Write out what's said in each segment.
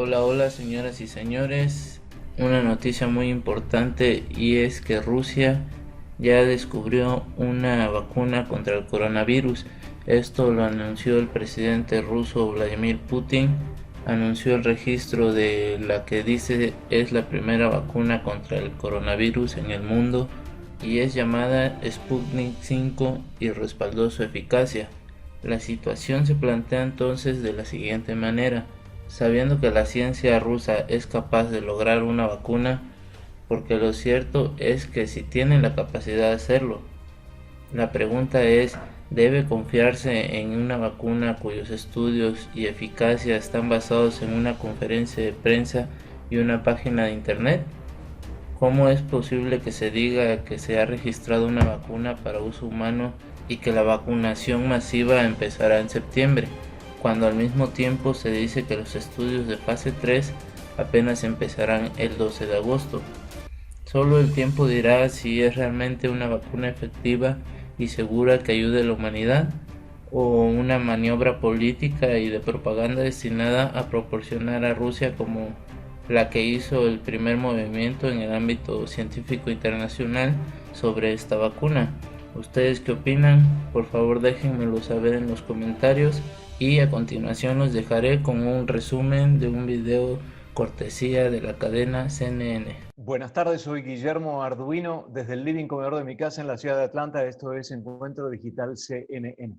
Hola, hola señoras y señores. Una noticia muy importante y es que Rusia ya descubrió una vacuna contra el coronavirus. Esto lo anunció el presidente ruso Vladimir Putin. Anunció el registro de la que dice es la primera vacuna contra el coronavirus en el mundo y es llamada Sputnik 5 y respaldó su eficacia. La situación se plantea entonces de la siguiente manera: sabiendo que la ciencia rusa es capaz de lograr una vacuna, porque lo cierto es que si tienen la capacidad de hacerlo. La pregunta es, ¿debe confiarse en una vacuna cuyos estudios y eficacia están basados en una conferencia de prensa y una página de internet? ¿Cómo es posible que se diga que se ha registrado una vacuna para uso humano y que la vacunación masiva empezará en septiembre, cuando al mismo tiempo se dice que los estudios de fase 3 apenas empezarán el 12 de agosto? Solo el tiempo dirá si es realmente una vacuna efectiva y segura que ayude a la humanidad, o una maniobra política y de propaganda destinada a proporcionar a Rusia como la que hizo el primer movimiento en el ámbito científico internacional sobre esta vacuna. ¿Ustedes qué opinan? Por favor déjenmelo saber en los comentarios y a continuación los dejaré con un resumen de un video cortesía de la cadena CNN. Buenas tardes, soy Guillermo Arduino desde el living comedor de mi casa en la ciudad de Atlanta. Esto es Encuentro Digital CNN.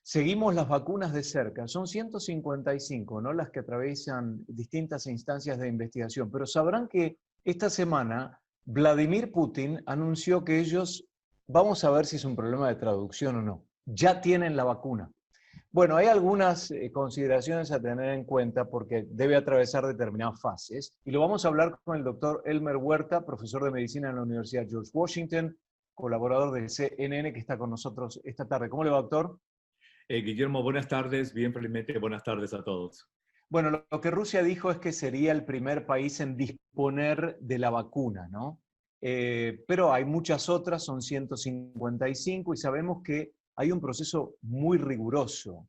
Seguimos las vacunas de cerca. Son 155, ¿no?, las que atraviesan distintas instancias de investigación. Pero sabrán que esta semana Vladimir Putin anunció que ellos, vamos a ver si es un problema de traducción o no, ya tienen la vacuna. Bueno, hay algunas consideraciones a tener en cuenta porque debe atravesar determinadas fases y lo vamos a hablar con el doctor Elmer Huerta, profesor de medicina en la Universidad George Washington, colaborador de CNN, que está con nosotros esta tarde. ¿Cómo le va, doctor? Guillermo, buenas tardes, bien felizmente buenas tardes a todos. Bueno, lo que Rusia dijo es que sería el primer país en disponer de la vacuna, ¿no? Pero hay muchas otras, son 155 y sabemos que hay un proceso muy riguroso.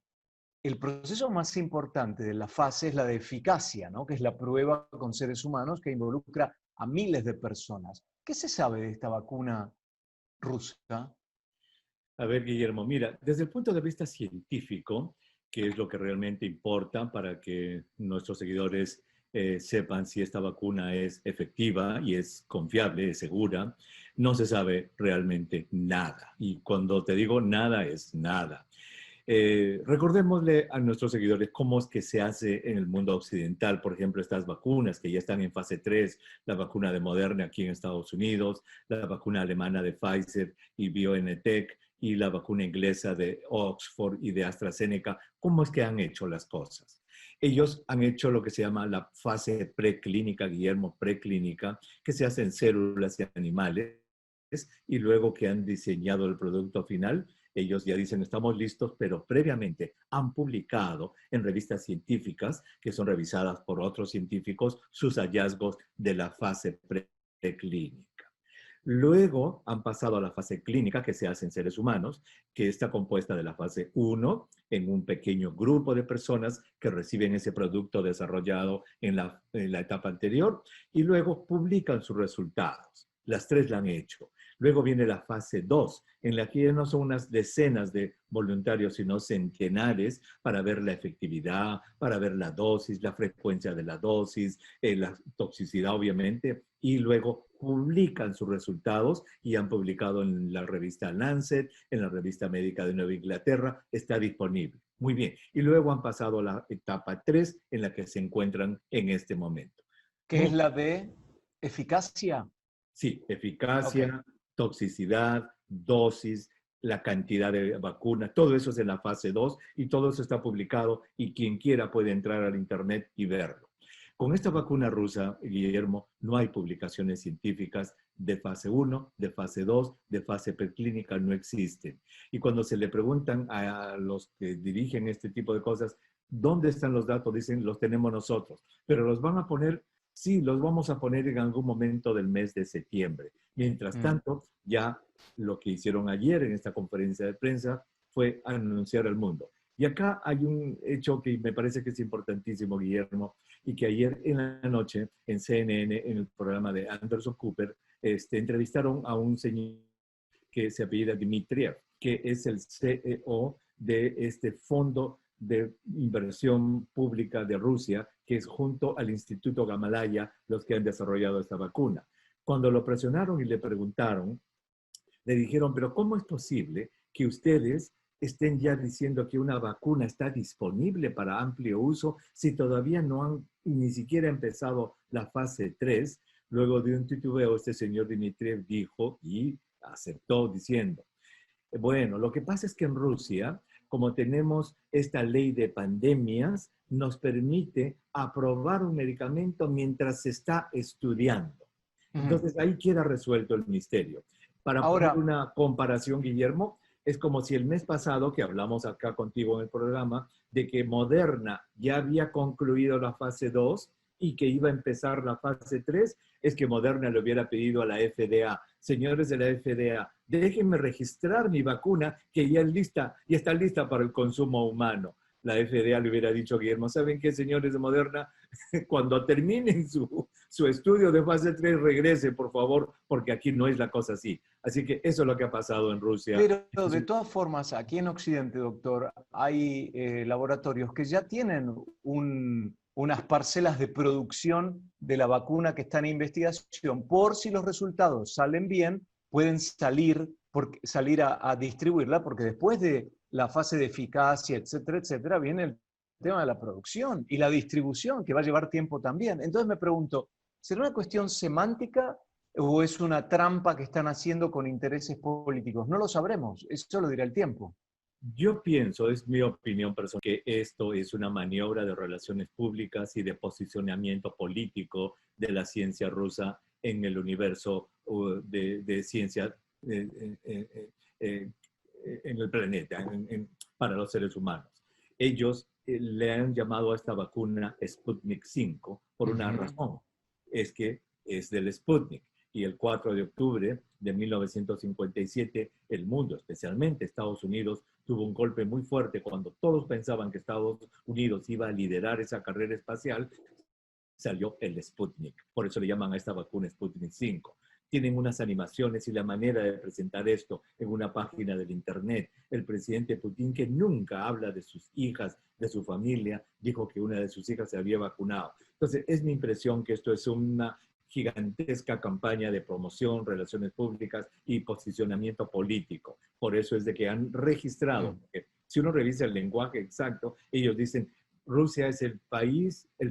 El proceso más importante de la fase es la de eficacia, ¿no?, que es la prueba con seres humanos que involucra a miles de personas. ¿Qué se sabe de esta vacuna rusa? A ver, Guillermo, mira, desde el punto de vista científico, que es lo que realmente importa para que nuestros seguidores sepan si esta vacuna es efectiva y es confiable, es segura, no se sabe realmente nada. Y cuando te digo nada, es nada. Recordémosle a nuestros seguidores cómo es que se hace en el mundo occidental, por ejemplo, estas vacunas que ya están en fase 3, la vacuna de Moderna aquí en Estados Unidos, la vacuna alemana de Pfizer y BioNTech y la vacuna inglesa de Oxford y de AstraZeneca. ¿Cómo es que han hecho las cosas? Ellos han hecho lo que se llama la fase preclínica, Guillermo, preclínica, que se hace en células y animales, y luego que han diseñado el producto final, ellos ya dicen estamos listos, pero previamente han publicado en revistas científicas que son revisadas por otros científicos sus hallazgos de la fase preclínica. Luego han pasado a la fase clínica que se hace en seres humanos, que está compuesta de la fase 1 en un pequeño grupo de personas que reciben ese producto desarrollado en la etapa anterior y luego publican sus resultados. Las tres la han hecho. Luego viene la fase 2, en la que ya no son unas decenas de voluntarios, sino centenares, para ver la efectividad, para ver la dosis, la frecuencia de la dosis, la toxicidad, obviamente, y luego publican sus resultados y han publicado en la revista Lancet, en la revista médica de Nueva Inglaterra, está disponible. Muy bien. Y luego han pasado a la etapa 3 en la que se encuentran en este momento. ¿Qué es la de eficacia? Sí, Ok. eficacia, toxicidad, dosis, la cantidad de vacuna, todo eso es en la fase 2 y todo eso está publicado y quien quiera puede entrar al internet y verlo. Con esta vacuna rusa, Guillermo, no hay publicaciones científicas de fase 1, de fase 2, de fase preclínica, no existen. Y cuando se le preguntan a los que dirigen este tipo de cosas, ¿dónde están los datos? Dicen, los tenemos nosotros, pero los van a poner. Sí, los vamos a poner en algún momento del mes de septiembre. Mientras tanto, ya lo que hicieron ayer en esta conferencia de prensa fue anunciar al mundo. Y acá hay un hecho que me parece que es importantísimo, Guillermo, y que ayer en la noche en CNN, en el programa de Anderson Cooper, entrevistaron a un señor que se apellida Dmitriev, que es el CEO de este fondo de inversión pública de Rusia, que es junto al Instituto Gamaleya los que han desarrollado esta vacuna. Cuando lo presionaron y le preguntaron, le dijeron, pero ¿cómo es posible que ustedes estén ya diciendo que una vacuna está disponible para amplio uso si todavía no han ni siquiera empezado la fase 3? Luego de un titubeo, este señor Dmitriev dijo y aceptó diciendo, bueno, lo que pasa es que en Rusia, como tenemos esta ley de pandemias, nos permite aprobar un medicamento mientras se está estudiando. Entonces ahí queda resuelto el misterio. Para poner Ahora, una comparación, Guillermo, es como si el mes pasado, que hablamos acá contigo en el programa, de que Moderna ya había concluido la fase 2 y que iba a empezar la fase 3, es que Moderna le hubiera pedido a la FDA, señores de la FDA, déjenme registrar mi vacuna que ya está lista para el consumo humano. La FDA le hubiera dicho a Guillermo, ¿saben qué, señores de Moderna? Cuando terminen su estudio de fase 3, regrese, por favor, porque aquí no es la cosa así. Así que eso es lo que ha pasado en Rusia. pero de todas formas, aquí en Occidente, doctor, hay laboratorios que ya tienen unas parcelas de producción de la vacuna que está en investigación. Por si los resultados salen bien, pueden salir a distribuirla, porque después de la fase de eficacia, etcétera, etcétera, viene el tema de la producción y la distribución, que va a llevar tiempo también. Entonces me pregunto, ¿será una cuestión semántica o es una trampa que están haciendo con intereses políticos? No lo sabremos, eso lo dirá el tiempo. Yo pienso, es mi opinión personal, que esto es una maniobra de relaciones públicas y de posicionamiento político de la ciencia rusa en el universo de ciencia en el planeta, para los seres humanos. Ellos le han llamado a esta vacuna Sputnik 5 por una razón, es que es del Sputnik. Y el 4 de octubre de 1957, el mundo, especialmente Estados Unidos, tuvo un golpe muy fuerte cuando todos pensaban que Estados Unidos iba a liderar esa carrera espacial, salió el Sputnik. Por eso le llaman a esta vacuna Sputnik 5. Tienen unas animaciones y la manera de presentar esto en una página del Internet. El presidente Putin, que nunca habla de sus hijas, de su familia, dijo que una de sus hijas se había vacunado. Entonces, es mi impresión que esto es una gigantesca campaña de promoción, relaciones públicas y posicionamiento político. Por eso es de que han registrado, porque si uno revisa el lenguaje exacto, ellos dicen, Rusia es el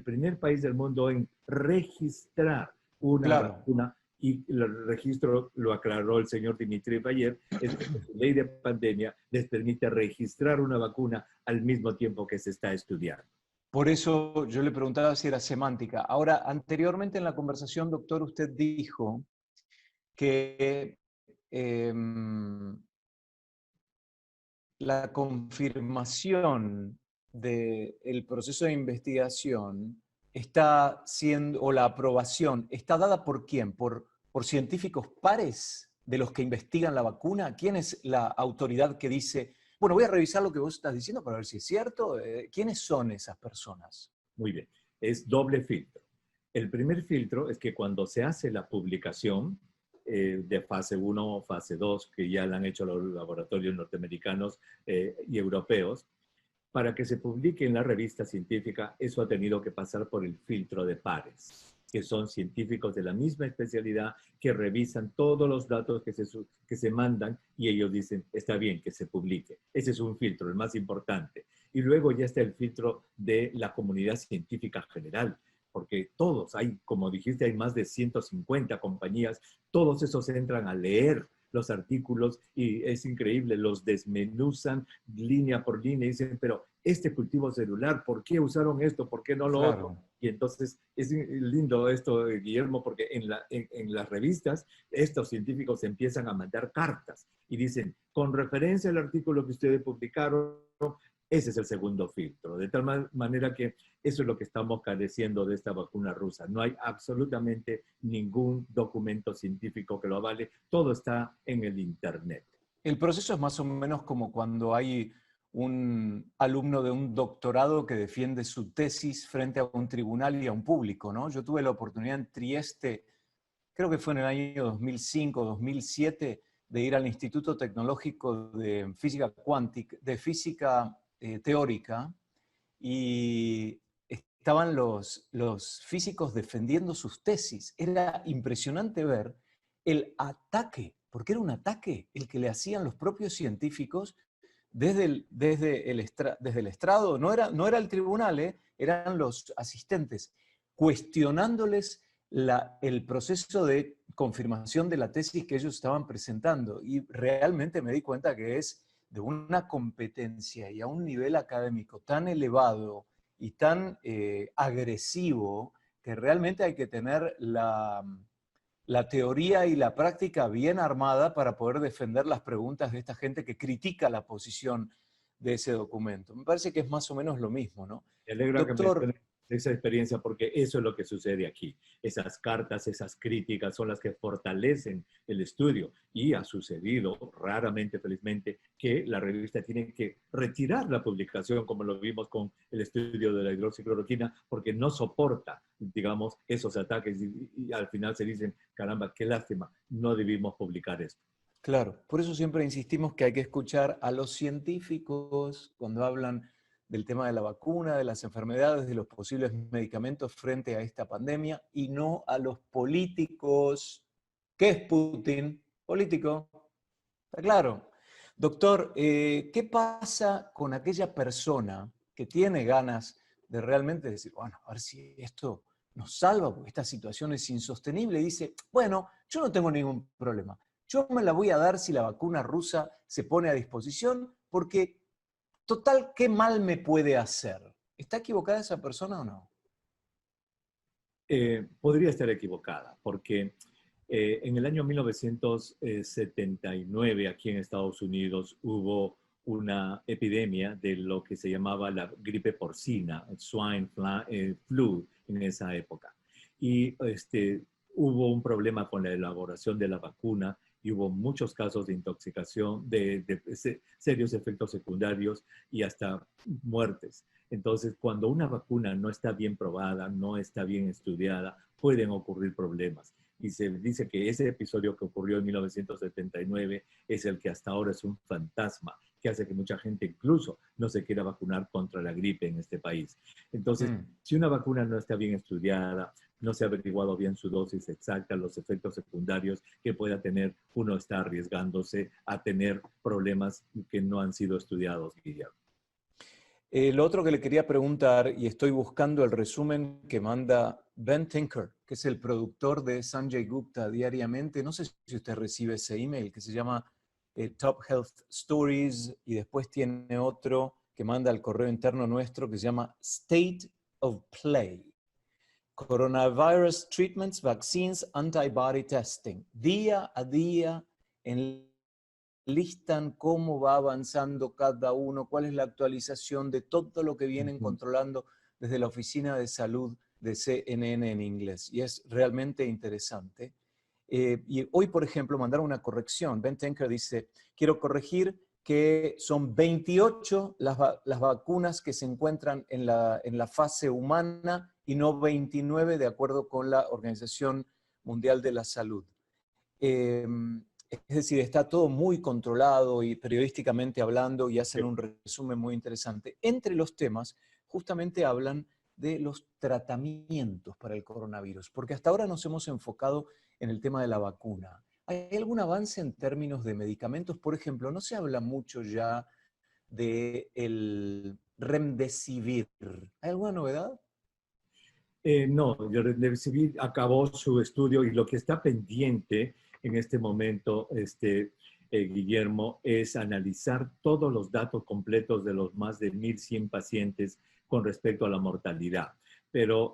primer país del mundo en registrar una vacuna, y el registro, lo aclaró el señor Dmitriev ayer, es que la ley de pandemia les permite registrar una vacuna al mismo tiempo que se está estudiando. Por eso yo le preguntaba si era semántica. Ahora, anteriormente en la conversación, doctor, usted dijo que la confirmación del proceso de investigación está siendo, o la aprobación, ¿está dada por quién? ¿Por científicos pares de los que investigan la vacuna? ¿Quién es la autoridad que dice, bueno, voy a revisar lo que vos estás diciendo para ver si es cierto? ¿Quiénes son esas personas? Muy bien, es doble filtro. El primer filtro es que cuando se hace la publicación de fase 1 o fase 2, que ya la han hecho los laboratorios norteamericanos y europeos, para que se publique en la revista científica, eso ha tenido que pasar por el filtro de pares, que son científicos de la misma especialidad que revisan todos los datos que se mandan y ellos dicen, está bien que se publique. Ese es un filtro, el más importante. Y luego ya está el filtro de la comunidad científica general, porque todos, como dijiste, hay más de 150 compañías, todos esos entran a leer los artículos y es increíble, los desmenuzan línea por línea y dicen, pero este cultivo celular, ¿por qué usaron esto? ¿Por qué no lo otro? Y entonces es lindo esto, Guillermo, porque en las revistas estos científicos empiezan a mandar cartas y dicen, con referencia al artículo que ustedes publicaron, ese es el segundo filtro. De tal manera que eso es lo que estamos careciendo de esta vacuna rusa. No hay absolutamente ningún documento científico que lo avale. Todo está en el Internet. El proceso es más o menos como cuando hay un alumno de un doctorado que defiende su tesis frente a un tribunal y a un público, ¿no? Yo tuve la oportunidad en Trieste, creo que fue en el año 2005, 2007, de ir al Instituto Tecnológico de Física Cuántica, de Física Teórica, y estaban los físicos defendiendo sus tesis. Era impresionante ver el ataque, porque era un ataque el que le hacían los propios científicos desde el estrado. No era el tribunal, eran los asistentes, cuestionándoles el proceso de confirmación de la tesis que ellos estaban presentando. Y realmente me di cuenta que es de una competencia y a un nivel académico tan elevado y tan agresivo, que realmente hay que tener la teoría y la práctica bien armada para poder defender las preguntas de esta gente que critica la posición de ese documento. Me parece que es más o menos lo mismo, ¿no? Me alegra que Doctor, menciones esa experiencia porque eso es lo que sucede aquí. Esas cartas, esas críticas son las que fortalecen el estudio y ha sucedido raramente, felizmente, que la revista tiene que retirar la publicación, como lo vimos con el estudio de la hidroxicloroquina, porque no soporta, digamos, esos ataques y al final se dicen, caramba, qué lástima, no debimos publicar esto. claro, por eso siempre insistimos que hay que escuchar a los científicos cuando hablan del tema de la vacuna, de las enfermedades, de los posibles medicamentos frente a esta pandemia, y no a los políticos. ¿Qué es Putin? Político, está claro. Doctor, ¿qué pasa con aquella persona que tiene ganas de realmente decir, bueno, a ver si esto nos salva, porque esta situación es insostenible? Y dice, bueno, yo no tengo ningún problema. Yo me la voy a dar si la vacuna rusa se pone a disposición, porque total, ¿qué mal me puede hacer? ¿Está equivocada esa persona o no? Podría estar equivocada, porque en el año 1979 aquí en Estados Unidos hubo una epidemia de lo que se llamaba la gripe porcina, flu en esa época. Y hubo un problema con la elaboración de la vacuna y hubo muchos casos de intoxicación, de serios efectos secundarios y hasta muertes. Entonces, cuando una vacuna no está bien probada, no está bien estudiada, pueden ocurrir problemas. Y se dice que ese episodio que ocurrió en 1979 es el que hasta ahora es un fantasma, que hace que mucha gente incluso no se quiera vacunar contra la gripe en este país. Entonces, si una vacuna no está bien estudiada, no se ha averiguado bien su dosis exacta, los efectos secundarios que pueda tener, uno está arriesgándose a tener problemas que no han sido estudiados, Guillermo. Lo otro que le quería preguntar, y estoy buscando el resumen que manda Ben Tinker, que es el productor de Sanjay Gupta diariamente. No sé si usted recibe ese email que se llama Top Health Stories, y después tiene otro que manda al correo interno nuestro que se llama State of Play. Coronavirus Treatments, Vaccines, Antibody Testing. Día a día enlistan cómo va avanzando cada uno, cuál es la actualización de todo lo que vienen controlando desde la Oficina de Salud de CNN en inglés. Y es realmente interesante. Y hoy, por ejemplo, mandaron una corrección. Ben Tinker dice, quiero corregir que son 28 las vacunas que se encuentran en la fase humana y no 29 de acuerdo con la Organización Mundial de la Salud. Es decir, está todo muy controlado y periodísticamente hablando, y hacen un resumen muy interesante. Entre los temas, justamente hablan de los tratamientos para el coronavirus, porque hasta ahora nos hemos enfocado en el tema de la vacuna. ¿Hay algún avance en términos de medicamentos? Por ejemplo, no se habla mucho ya del Remdesivir. ¿Hay alguna novedad? No, Remdesivir acabó su estudio y lo que está pendiente en este momento, Guillermo, es analizar todos los datos completos de los más de 1.100 pacientes con respecto a la mortalidad. Pero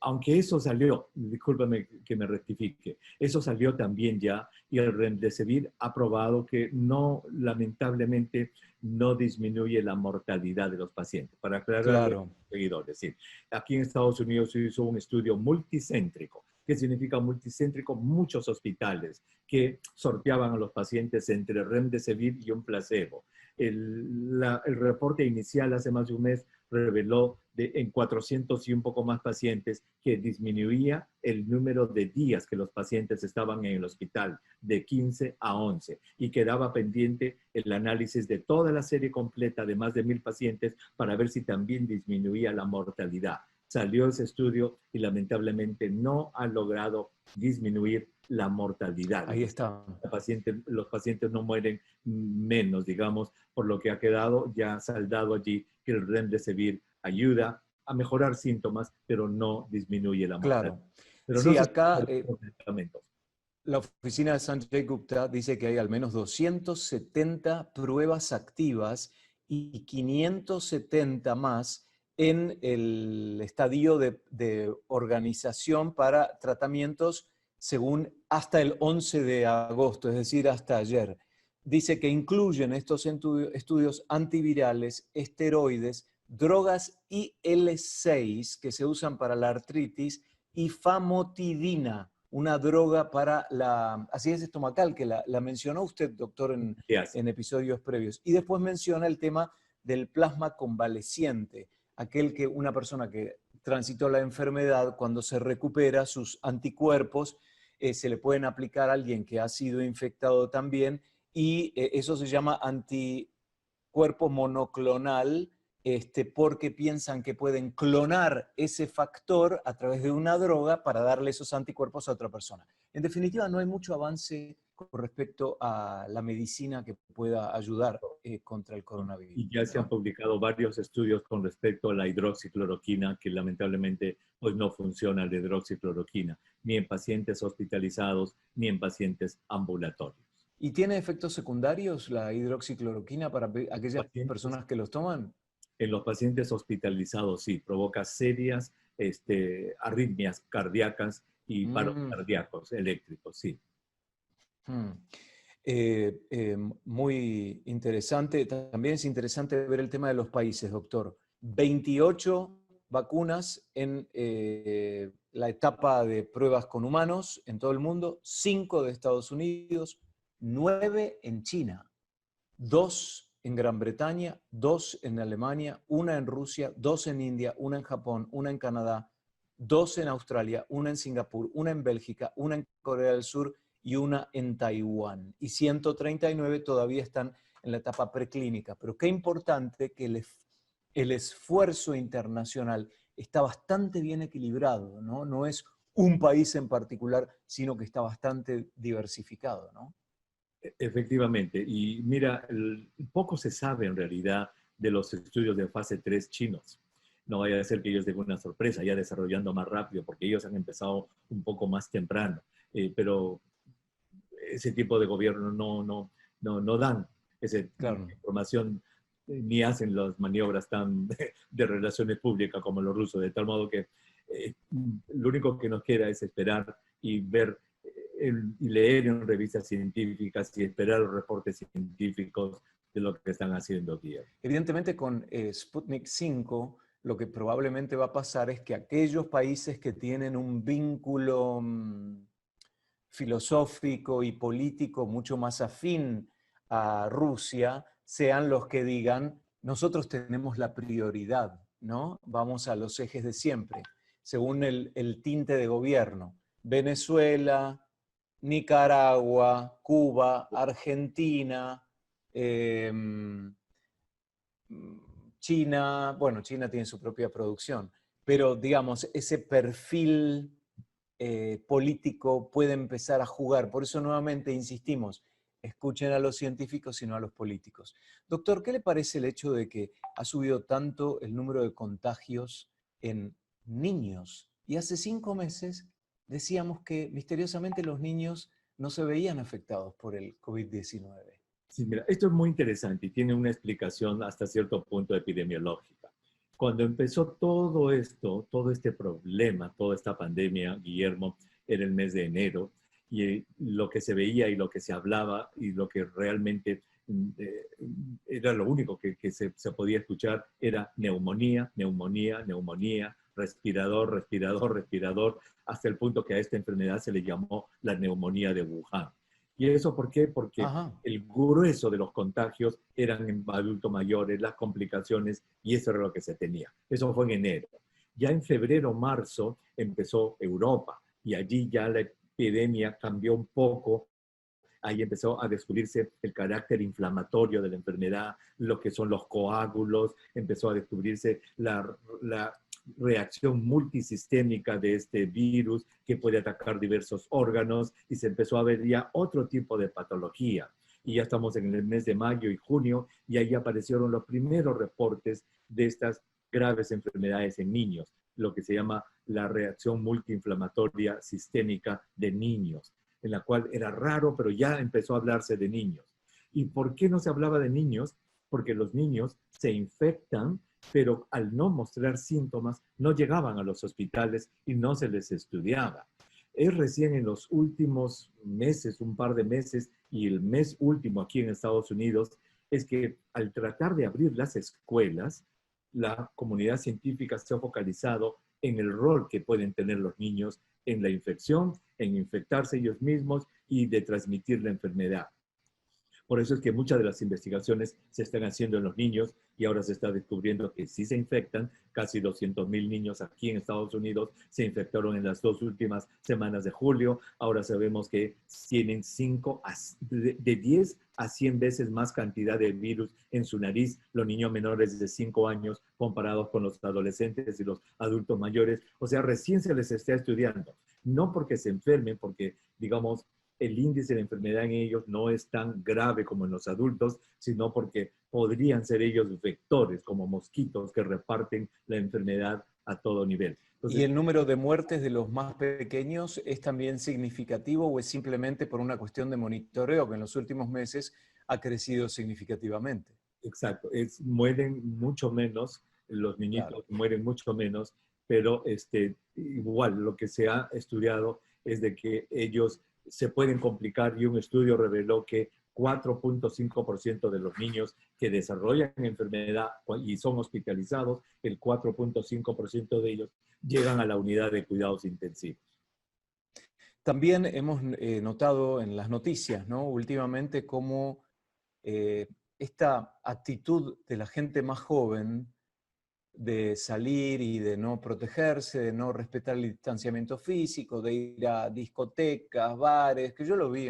aunque eso salió, discúlpame que me rectifique, eso salió también ya y el Remdesivir ha probado que no, lamentablemente, no disminuye la mortalidad de los pacientes. Para aclararle a los seguidores, es decir, aquí en Estados Unidos se hizo un estudio multicéntrico. ¿Qué significa multicéntrico? Muchos hospitales que sorteaban a los pacientes entre Remdesivir y un placebo. el reporte inicial hace más de un mes reveló en 400 y un poco más pacientes que disminuía el número de días que los pacientes estaban en el hospital de 15 a 11 y quedaba pendiente el análisis de toda la serie completa de más de 1000 pacientes para ver si también disminuía la mortalidad. Salió ese estudio y lamentablemente no ha logrado disminuir la mortalidad. Ahí está. Los pacientes no mueren menos, digamos, por lo que ha quedado ya saldado allí que el Remdesivir ayuda a mejorar síntomas, pero no disminuye la mortalidad. Claro. Pero Sí, no se acá los medicamentos. la oficina de Sanjay Gupta dice que hay al menos 270 pruebas activas y 570 más en el estadio de organización para tratamientos según hasta el 11 de agosto, es decir, hasta ayer. Dice que incluyen estos estudios antivirales, esteroides, drogas IL-6 que se usan para la artritis y famotidina, una droga para la acidez estomacal, que la mencionó usted, doctor, en episodios previos. Y después menciona el tema del plasma convaleciente, aquel que una persona que transitó la enfermedad, cuando se recupera sus anticuerpos, se le pueden aplicar a alguien que ha sido infectado también, y eso se llama anticuerpo monoclonal, porque piensan que pueden clonar ese factor a través de una droga para darle esos anticuerpos a otra persona. En definitiva, no hay mucho avance con respecto a la medicina que pueda ayudar contra el coronavirus. Y ya se han publicado varios estudios con respecto a la hidroxicloroquina, que lamentablemente pues, no funciona la hidroxicloroquina, ni en pacientes hospitalizados, ni en pacientes ambulatorios. ¿Y tiene efectos secundarios la hidroxicloroquina para aquellas Pacientes, personas que los toman? En los pacientes hospitalizados sí, provoca serias arritmias cardíacas y paros cardíacos eléctricos, sí. Muy interesante. También es interesante ver el tema de los países, doctor. 28 vacunas en la etapa de pruebas con humanos en todo el mundo, 5 de Estados Unidos, 9 en China, 2 en Gran Bretaña, 2 en Alemania, 1 en Rusia, 2 en India, 1 en Japón, 1 en Canadá, 2 en Australia, 1 en Singapur, 1 en Bélgica, 1 en Corea del Sur y 1 en Taiwán. Y 139 todavía están en la etapa preclínica. Pero qué importante que el esfuerzo internacional está bastante bien equilibrado, ¿no? No es un país en particular, sino que está bastante diversificado, ¿no? Efectivamente. Y mira, poco se sabe en realidad de los estudios de fase 3 chinos. No vaya a ser que ellos den una sorpresa, ya desarrollando más rápido, porque ellos han empezado un poco más temprano. Pero ese tipo de gobierno no dan esa información ni hacen las maniobras tan de relaciones públicas como los rusos, de tal modo que lo único que nos queda es esperar y ver y leer en revistas científicas y esperar los reportes científicos de lo que están haciendo aquí. Evidentemente con Sputnik 5 lo que probablemente va a pasar es que aquellos países que tienen un vínculo filosófico y político mucho más afín a Rusia sean los que digan, nosotros tenemos la prioridad, ¿no? Vamos a los ejes de siempre, según el tinte de gobierno. Venezuela, Nicaragua, Cuba, Argentina, China, bueno, China tiene su propia producción, pero digamos, ese perfil político puede empezar a jugar. Por eso nuevamente insistimos, escuchen a los científicos y no a los políticos. Doctor, ¿qué le parece el hecho de que ha subido tanto el número de contagios en niños? Y hace 5 meses decíamos que misteriosamente los niños no se veían afectados por el COVID-19. Sí, mira, esto es muy interesante y tiene una explicación hasta cierto punto epidemiológica. Cuando empezó todo esto, todo este problema, toda esta pandemia, Guillermo, era el mes de enero, y lo que se veía y lo que se hablaba y lo que realmente era lo único que se podía escuchar era neumonía, neumonía, neumonía, respirador, respirador, respirador, hasta el punto que a esta enfermedad se le llamó la neumonía de Wuhan. ¿Y eso por qué? Porque Ajá. el grueso de los contagios eran en adultos mayores, las complicaciones, y eso era lo que se tenía. Eso fue en enero. Ya en febrero, marzo, empezó Europa, y allí ya la epidemia cambió un poco. Ahí empezó a descubrirse el carácter inflamatorio de la enfermedad, lo que son los coágulos, empezó a descubrirse la reacción multisistémica de este virus que puede atacar diversos órganos, y se empezó a ver ya otro tipo de patología. Y ya estamos en el mes de mayo y junio, y ahí aparecieron los primeros reportes de estas graves enfermedades en niños, lo que se llama la reacción multiinflamatoria sistémica de niños, en la cual era raro, pero ya empezó a hablarse de niños. ¿Y por qué no se hablaba de niños? Porque los niños se infectan, pero al no mostrar síntomas, no llegaban a los hospitales y no se les estudiaba. Es recién en los últimos meses, un par de meses, y el mes último aquí en Estados Unidos, es que al tratar de abrir las escuelas, la comunidad científica se ha focalizado en el rol que pueden tener los niños en la infección, en infectarse ellos mismos y de transmitir la enfermedad. Por eso es que muchas de las investigaciones se están haciendo en los niños, y ahora se está descubriendo que sí se infectan. Casi 200,000 niños aquí en Estados Unidos se infectaron en las 2 últimas semanas de julio. Ahora sabemos que tienen de 10 a 100 veces más cantidad de virus en su nariz los niños menores de 5 años comparados con los adolescentes y los adultos mayores. O sea, recién se les está estudiando. No porque se enfermen, porque, digamos, el índice de enfermedad en ellos no es tan grave como en los adultos, sino porque podrían ser ellos vectores, como mosquitos que reparten la enfermedad a todo nivel. ¿Y Entonces, el número de muertes de los más pequeños es también significativo o es simplemente por una cuestión de monitoreo que en los últimos meses ha crecido significativamente? exacto, mueren mucho menos, los Claro. niñitos mueren mucho menos, pero igual lo que se ha estudiado es de que ellos se pueden complicar, y un estudio reveló que 4.5% de los niños que desarrollan enfermedad y son hospitalizados, el 4.5% de ellos llegan a la unidad de cuidados intensivos. También hemos notado en las noticias, ¿no? Últimamente cómo eh, esta actitud de la gente más joven de salir y de no protegerse, de no respetar el distanciamiento físico, de ir a discotecas, bares, que yo lo vi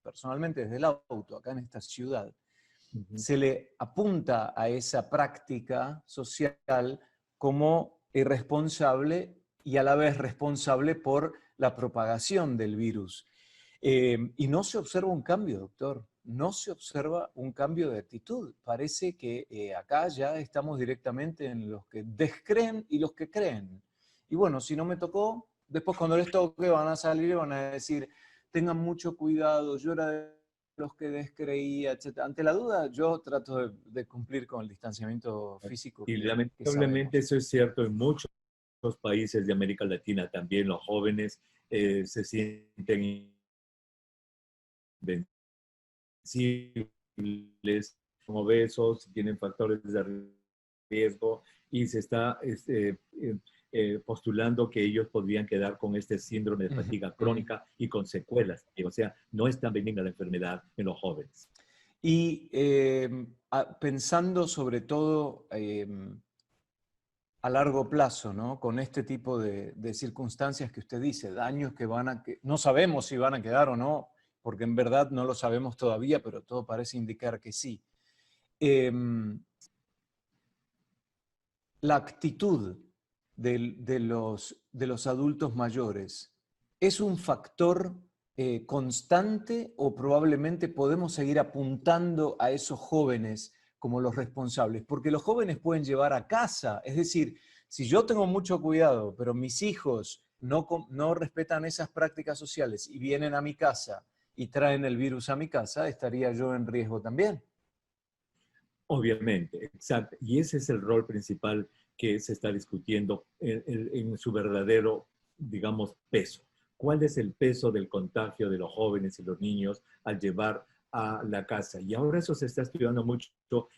personalmente desde el auto, acá en esta ciudad, Ujú. se le apunta a esa práctica social como irresponsable y a la vez responsable por la propagación del virus. Y no se observa un cambio, doctor, no se observa un cambio de actitud. Parece que acá ya estamos directamente en los que descreen y los que creen. Y bueno, si no me tocó, después cuando les toque van a salir y van a decir, tengan mucho cuidado, yo era de los que descreía, etc. Ante la duda, yo trato de cumplir con el distanciamiento físico Y que lamentablemente sabemos. eso es cierto en muchos países de América Latina también. Los jóvenes se sienten invencibles, son obesos, tienen factores de riesgo, y se está postulando que ellos podrían quedar con este síndrome de Ujú, fatiga ujú. crónica y con secuelas. O sea, no es tan benigna la enfermedad en los jóvenes. Y pensando sobre todo a largo plazo, ¿no? Con este tipo de circunstancias que usted dice, daños que que no sabemos si van a quedar o no, porque en verdad no lo sabemos todavía, pero todo parece indicar que sí. Em, la actitud de los adultos mayores es un factor constante o probablemente podemos seguir apuntando a esos jóvenes como los responsables, porque los jóvenes pueden llevar a casa, es decir, si yo tengo mucho cuidado, pero mis hijos no respetan esas prácticas sociales y vienen a mi casa y traen el virus a mi casa, estaría yo en riesgo también. Obviamente, exacto. Y ese es el rol principal que se está discutiendo en su verdadero, digamos, peso. ¿Cuál es el peso del contagio de los jóvenes y los niños al llevar a la casa? Y ahora eso se está estudiando mucho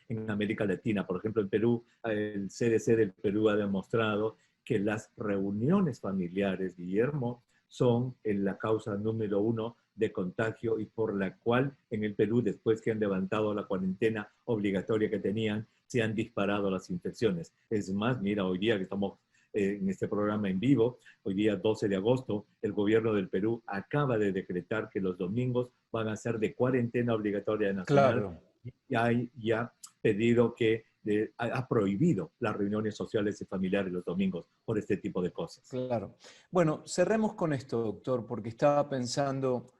en América Latina. Por ejemplo, en Perú, el CDC del Perú ha demostrado que las reuniones familiares, Guillermo, son la causa número 1 de contagio y por la cual en el Perú, después que han levantado la cuarentena obligatoria que tenían, se han disparado las infecciones. Es más, mira, hoy día que estamos en este programa en vivo, hoy día 12 de agosto, el gobierno del Perú acaba de decretar que los domingos van a ser de cuarentena obligatoria nacional. Claro. Y hay ya pedido que ha prohibido las reuniones sociales y familiares los domingos por este tipo de cosas. Claro. Bueno, cerremos con esto, doctor, porque estaba pensando,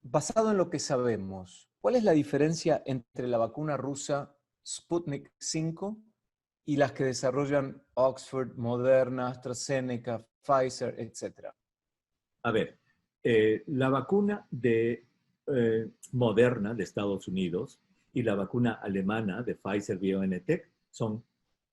basado en lo que sabemos, ¿cuál es la diferencia entre la vacuna rusa Sputnik 5 y las que desarrollan Oxford, Moderna, AstraZeneca, Pfizer, etcétera? A ver, la vacuna de Moderna de Estados Unidos y la vacuna alemana de Pfizer-BioNTech son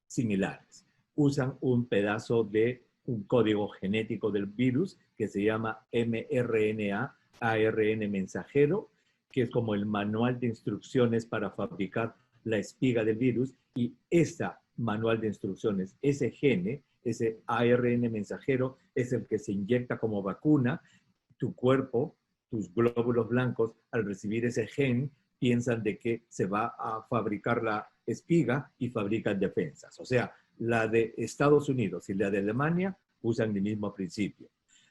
similares. Usan un pedazo de un código genético del virus que se llama mRNA, ARN mensajero, que es como el manual de instrucciones para fabricar la espiga del virus, y ese manual de instrucciones, ese gene, ese ARN mensajero, es el que se inyecta como vacuna. Tu cuerpo, tus glóbulos blancos, al recibir ese gen, piensan de que se va a fabricar la espiga y fabrican defensas. O sea, la de Estados Unidos y la de Alemania usan el mismo principio.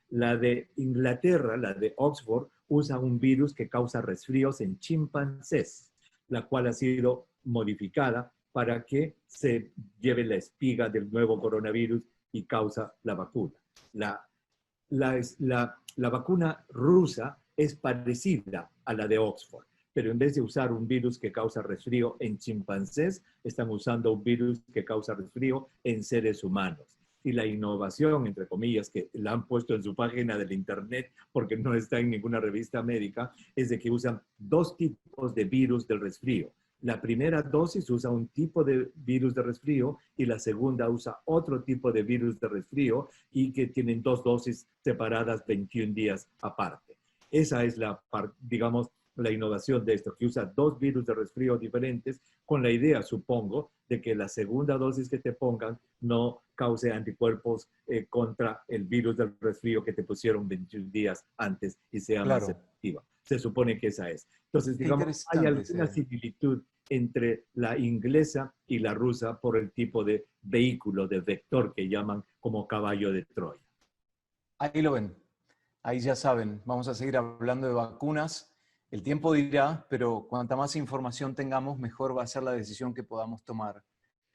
La de Inglaterra, la de Oxford, usa un virus que causa resfríos en chimpancés, la cual ha sido modificada para que se lleve la espiga del nuevo coronavirus y causa la vacuna. La vacuna rusa es parecida a la de Oxford, pero en vez de usar un virus que causa resfrío en chimpancés, están usando un virus que causa resfrío en seres humanos. Y la innovación, entre comillas, que la han puesto en su página del internet porque no está en ninguna revista médica, es de que usan dos tipos de virus del resfrío. La primera dosis usa un tipo de virus de resfrío y la segunda usa otro tipo de virus de resfrío, y que tienen dos dosis separadas 21 días aparte. Esa es digamos, la innovación de esto, que usa dos virus de resfrío diferentes, con la idea, supongo, de que la segunda dosis que te pongan no cause anticuerpos contra el virus del resfrío que te pusieron 21 días antes y sea más efectiva. Se supone que esa es. Entonces, digamos, hay alguna similitud entre la inglesa y la rusa por el tipo de vehículo, de vector que llaman como caballo de Troya. Ahí lo ven. Ahí ya saben, vamos a seguir hablando de vacunas. El tiempo dirá, pero cuanta más información tengamos, mejor va a ser la decisión que podamos tomar.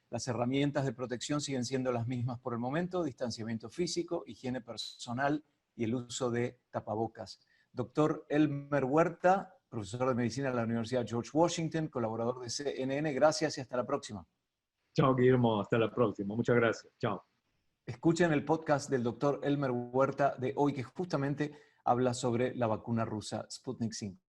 Las herramientas de protección siguen siendo las mismas por el momento: distanciamiento físico, higiene personal y el uso de tapabocas. Doctor Elmer Huerta, profesor de medicina de la Universidad George Washington, colaborador de CNN, gracias y hasta la próxima. Chao, Guillermo, hasta la próxima. Muchas gracias. Chao. Escuchen el podcast del doctor Elmer Huerta de hoy, que justamente habla sobre la vacuna rusa Sputnik 5.